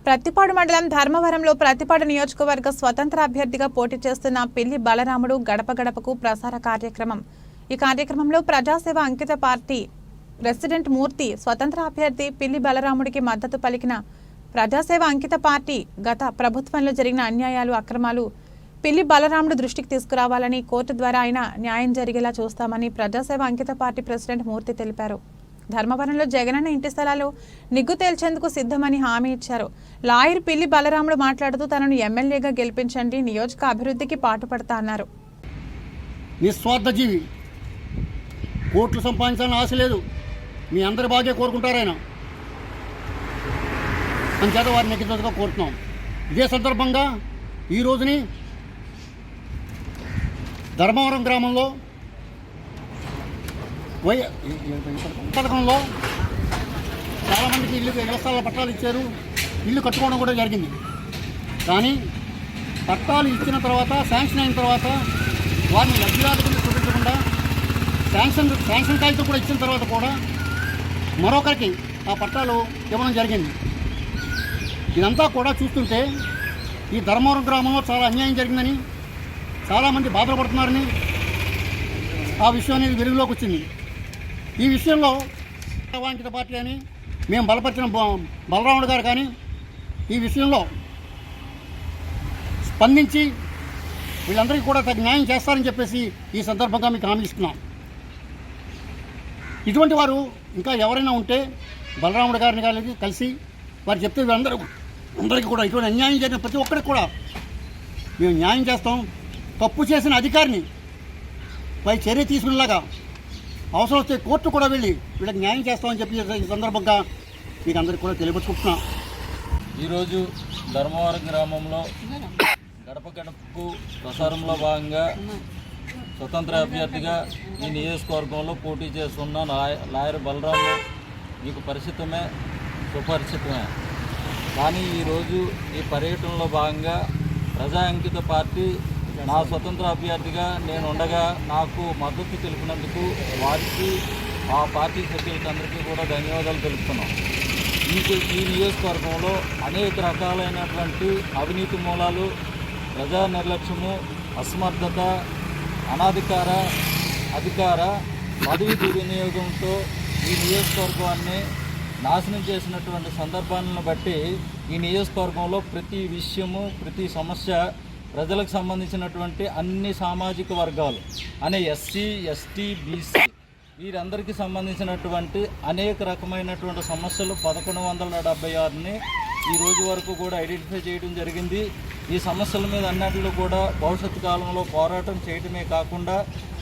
ప్రత్తిపాడు మండలం ధర్మవరంలో ప్రత్తిపాడు నియోజకవర్గ స్వతంత్ర అభ్యర్థిగా పోటీ చేస్తున్న పిల్లి బలరాముడు గడప గడపకు ప్రసార కార్యక్రమం. ఈ కార్యక్రమంలో ప్రజాసేవ అంకిత పార్టీ ప్రెసిడెంట్ మూర్తి స్వతంత్ర అభ్యర్థి పిల్లి బలరాముడికి మద్దతు పలికిన ప్రజాసేవ అంకిత పార్టీ గత ప్రభుత్వంలో జరిగిన అన్యాయాలు అక్రమాలు పిల్లి బలరాముడు దృష్టికి తీసుకురావాలని కోర్టు ద్వారా ఆయన న్యాయం జరిగేలా చూస్తామని ప్రజాసేవ అంకిత పార్టీ ప్రెసిడెంట్ మూర్తి తెలిపారు. ధర్మవరంలో జగనన్న ఇంటి స్థలాలు నిగ్గు తేల్చేందుకు సిద్ధమని హామీ ఇచ్చారు. లాయర్ పిల్లి బలరాముడు మాట్లాడుతూ తనను ఎమ్మెల్యేగా గెలిపించండి, నియోజక అభివృద్ధికి పాటుపడతా అన్నారు. నిస్వార్థ జీవి, కోట్లు సంపాదించాలని ఆశ లేదు, మీ అందరి బాగే కోరుకుంటారు ఆయన. అంచేత వారిని నెగ్గించగా కోరుతున్నాం. ఇదే సందర్భంగా ఈ రోజుని ధర్మవరం గ్రామంలో పథకంలో చాలామందికి ఇళ్ల స్థలాల పట్టాలు ఇచ్చారు, ఇల్లు కట్టుకోవడం కూడా జరిగింది. కానీ పట్టాలు ఇచ్చిన తర్వాత, శాంక్షన్ అయిన తర్వాత వారిని లబ్ధిదారుల కింద చూపించకుండా శాంక్షన్ కాగితం కూడా ఇచ్చిన తర్వాత కూడా మరొకరికి ఆ పట్టాలు ఇవ్వడం జరిగింది. ఇదంతా కూడా చూస్తుంటే ఈ ధర్మవరం గ్రామంలో చాలా అన్యాయం జరిగిందని, చాలామంది బాధపడుతున్నారని ఆ విషయం అనేది వెలుగులోకి వచ్చింది. ఈ విషయంలో అంకిత పార్టీ అని మేము బలపరిచిన బలరాముడు గారు కానీ ఈ విషయంలో స్పందించి వీళ్ళందరికీ కూడా తగిన న్యాయం చేస్తారని చెప్పేసి ఈ సందర్భంగా మీకు హామీ ఇస్తున్నాం. ఇటువంటి వారు ఇంకా ఎవరైనా ఉంటే బలరాముడు గారిని కానీ కలిసి వారు చెప్తే అందరికీ కూడా ఇటువంటి అన్యాయం జరిగిన ప్రతి ఒక్కరికి కూడా మేము న్యాయం చేస్తాం. తప్పు చేసిన అధికారిని పై చర్య తీసుకునేలాగా అవసరం వస్తే కోర్టు కూడా వెళ్ళి వీళ్ళకి న్యాయం చేస్తామని చెప్పి ఈ సందర్భంగా మీకు అందరికీ కూడా తెలియపరుచుకుంటున్నాం. ఈరోజు ధర్మవరం గ్రామంలో గడప గడపకు ప్రసారంలో భాగంగా స్వతంత్ర అభ్యర్థిగా ఈ నియోజకవర్గంలో పోటీ చేస్తున్న లాయర్ బలరాము మీకు పరిచితమే, సుపరిచితమే. కానీ ఈరోజు ఈ పర్యటనలో భాగంగా ప్రజా అంకిత పార్టీ నా స్వతంత్ర అభ్యర్థిగా నేను ఉండగా నాకు మద్దతు తెలిపినందుకు వారికి, ఆ పార్టీ సభ్యులకి అందరికీ కూడా ధన్యవాదాలు తెలుపుతున్నాం. ఈ నియోజకవర్గంలో అనేక రకాలైనటువంటి అవినీతి మూలాలు, ప్రజా నిర్లక్ష్యము, అసమర్థత, అధికార పదవి దుర్వినియోగంతో ఈ నియోజకవర్గాన్ని నాశనం చేసినటువంటి సందర్భాలను బట్టి ఈ నియోజకవర్గంలో ప్రతి విషయము, ప్రతి సమస్య ప్రజలకు సంబంధించినటువంటి అన్ని సామాజిక వర్గాలు అనే ఎస్సీ, ఎస్టీ, బీసీ వీరందరికీ సంబంధించినటువంటి అనేక రకమైనటువంటి సమస్యలు 1176ని ఈ రోజు వరకు కూడా ఐడెంటిఫై చేయడం జరిగింది. ఈ సమస్యల మీద అన్నింటిలో కూడా భవిష్యత్తు కాలంలో పోరాటం చేయడమే కాకుండా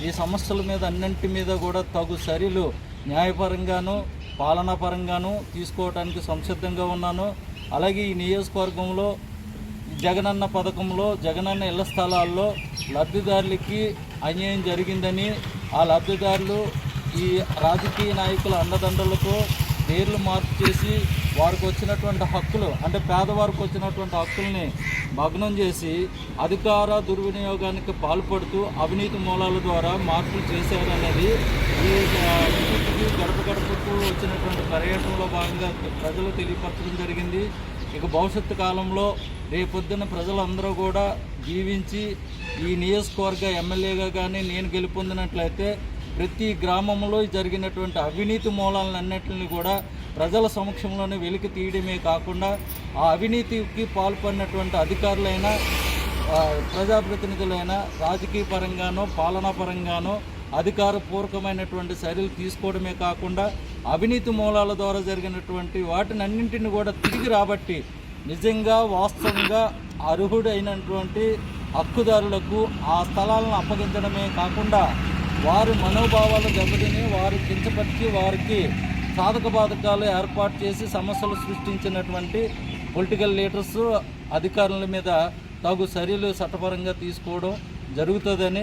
ఈ సమస్యల మీద అన్నింటి మీద కూడా తగు చర్యలు న్యాయపరంగాను, పాలనాపరంగాను తీసుకోవడానికి సంసిద్ధంగా ఉన్నాను. అలాగే ఈ నియోజకవర్గంలో జగనన్న పథకంలో, జగనన్న ఇళ్ల స్థలాల్లో లబ్ధిదారులకి అన్యాయం జరిగిందని, ఆ లబ్ధిదారులు ఈ రాజకీయ నాయకుల అండదండలతో పేర్లు మార్పు చేసి వారికి వచ్చినటువంటి హక్కులు, అంటే పేదవారికి వచ్చినటువంటి హక్కుల్ని భగ్నం చేసి అధికార దుర్వినియోగానికి పాల్పడుతూ అవినీతి మూలాల ద్వారా మార్పులు చేశారనేది ఈ గడప గడపకు వచ్చినటువంటి పర్యటనలో భాగంగా ప్రజలు తెలియపరచడం జరిగింది. ఇక భవిష్యత్తు కాలంలో రేపొద్దున ప్రజలందరూ కూడా జీవించి ఈ నియోజకవర్గ ఎమ్మెల్యేగా కానీ నేను గెలుపొందినట్లయితే ప్రతి గ్రామంలో జరిగినటువంటి అవినీతి మూలాలన్నింటినీ కూడా ప్రజల సమక్షంలోనే వెలికి తీయడమే కాకుండా ఆ అవినీతికి పాల్పడినటువంటి అధికారులైనా, ప్రజాప్రతినిధులైనా రాజకీయ పరంగానో, పాలనా పరంగానో అధికారపూర్వకమైనటువంటి చర్యలు తీసుకోవడమే కాకుండా అవినీతి మూలాల ద్వారా జరిగినటువంటి వాటిని అన్నింటిని కూడా తిరిగి రాబట్టి నిజంగా వాస్తవంగా అర్హుడైనటువంటి హక్కుదారులకు ఆ స్థలాలను అప్పగించడమే కాకుండా వారి మనోభావాలు దెబ్బతిని వారు కించపరిచి వారికి సాధక బాధకాలు ఏర్పాటు చేసి సమస్యలు సృష్టించినటువంటి పొలిటికల్ లీడర్స్, అధికారుల మీద తగు చర్యలు చట్టపరంగా తీసుకోవడం జరుగుతుందని